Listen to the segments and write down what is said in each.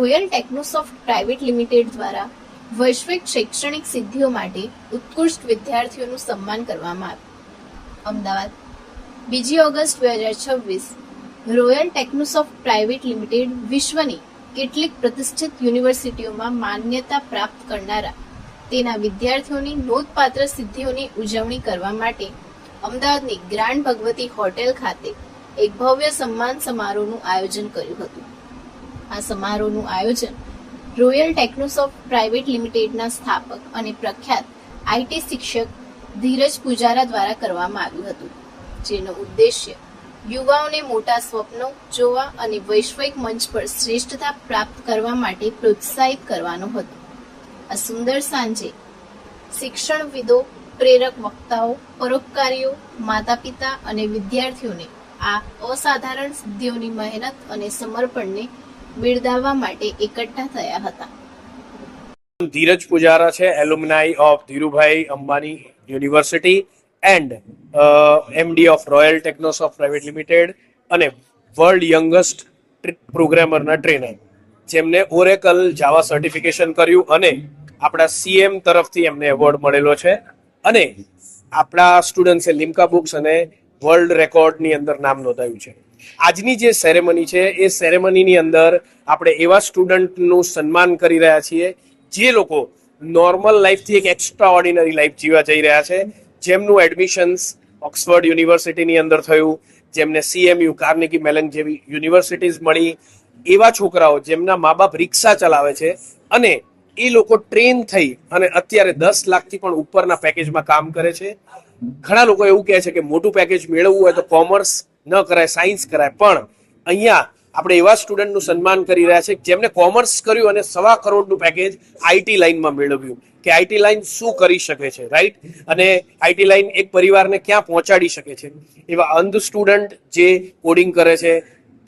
Royal Technosoft private limited દ્વારા વૈશ્વિક શૈક્ષણિક સિદ્ધિઓ માટે ઉત્કૃષ્ટ વિદ્યાર્થીઓનું સન્માન કરવામાં આવ્યું. Ahmedabad 2 August 2026 Royal Technosoft private limited વિશ્વની કેટલીક પ્રતિષ્ઠિત યુનિવર્સિટીઓમાં માન્યતા પ્રાપ્ત કરનારા તેના વિદ્યાર્થીઓની નોંધપાત્ર સિદ્ધિઓની ઉજવણી કરવા માટે અમદાવાદની ગ્રાન્ડ ભગવતી હોટેલ ખાતે એક ભવ્ય સન્માન સમારોહનું આયોજન કર્યું હતું. આ સમારોહનું આયોજન રોયલ ટેકનોસોફ્ટ પ્રાઇવેટ લિમિટેડના સ્થાપક અને પ્રખ્યાત આઈટી શિક્ષક ધીરજ પુજારા દ્વારા કરવામાં આવ્યું હતું, જેનો ઉદ્દેશ્ય યુવાઓને મોટા સ્વપ્નો જોવા અને વૈશ્વિક મંચ પર શ્રેષ્ઠતા પ્રાપ્ત કરવા માટે પ્રોત્સાહિત કરવાનો હતો. આ સુંદર સાંજે શિક્ષણવિદો, પ્રેરક વક્તાઓ, પરોપકારીઓ, માતા પિતા અને વિદ્યાર્થીઓને આ અસાધારણ સિદ્ધિઓની મહેનત અને સમર્પણને બિરદાવવા માટે એકઠા થયા હતા. ધીરજ પુજારા છે, alumni of Dhirubhai Ambani university and MD of Royal Technosoft private limited અને વર્લ્ડ યંગેસ્ટ પ્રોગ્રામરના ટ્રેનર, જેમને ઓરેકલ જાવા સર્ટિફિકેશન કર્યું અને આપણા સીએમ તરફથી એમને એવોર્ડ મળેલો છે અને આપણા સ્ટુડન્ટ્સે લિમ્કા બુક્સ અને વર્લ્ડ રેકોર્ડની અંદર નામ નોંધાયું છે. આજની જે સેરેમની છે એ સેરેમનીની અંદર આપણે એવા સ્ટુડન્ટનું સન્માન કરી રહ્યા છીએ જે લોકો નોર્મલ લાઈફથી એક એક્સ્ટ્રા ઓર્ડિનરી લાઈફ જીવવા જઈ રહ્યા છે, જેમનું એડમિશન્સ ઓક્સફર્ડ યુનિવર્સિટીની અંદર થયું, જેમને CMU કાર્નેગી મેલન જેવી યુનિવર્સિટીઝ મળી, એવા છોકરાઓ જેમના મા બાપ રિક્ષા ચલાવે છે અને એ લોકો ટ્રેન થઈ અને અત્યારે 10 લાખથી પણ ઉપરના પેકેજમાં કામ કરે છે. ઘણા લોકો એવું કહે છે કે મોટું પેકેજ મેળવવું હોય તો કોમર્સ ન કરાય, સાયન્સ કરાય, પણ અહીંયા આપણે એવા સ્ટુડન્ટનું સન્માન કરી રહ્યા છે જેમને કોમર્સ કર્યું અને 1.25 કરોડનું પેકેજ આઈટી લાઈનમાં મેળવ્યું કે આઈટી લાઈન શું કરી શકે છે, રાઈટ? અને આઈટી લાઈન એક પરિવારને ક્યાં પહોંચાડી શકે છે. એવા અંધ સ્ટુડન્ટ જે કોડિંગ કરે છે,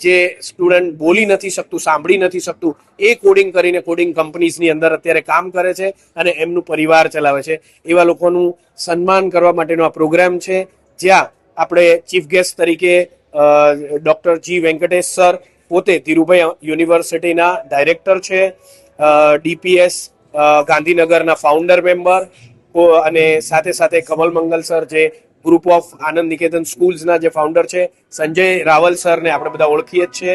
જે સ્ટુડન્ટ બોલી નથી શકતું, સાંભળી નથી શકતું, એ કોડિંગ કરીને કોડિંગ કંપનીઝની અંદર અત્યારે કામ કરે છે અને એમનું પરિવાર ચલાવે છે. એવા લોકોનું સન્માન કરવા માટેનો આ પ્રોગ્રામ છે, જ્યાં આપણે ચીફ ગેસ્ટ તરીકે ડોક્ટર જી વેંકટેશ સર, પોતે ધીરુભાઈ યુનિવર્સિટીના ડાયરેક્ટર છે, DPS ગાંધીનગરના ફાઉન્ડર મેમ્બર, અને સાથે સાથે કમલ મંગલ સર જે ગ્રુપ ઓફ આનંદ નિકેતન સ્કૂલ્સના જે ફાઉન્ડર છે, સંજય રાવલ સરને આપણે બધા ઓળખીએ જ છે,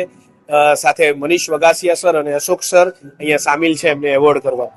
સાથે મનીષ વગાસિયા સર અને અશોક સર અહીંયા સામેલ છે એમને એવોર્ડ કરવા.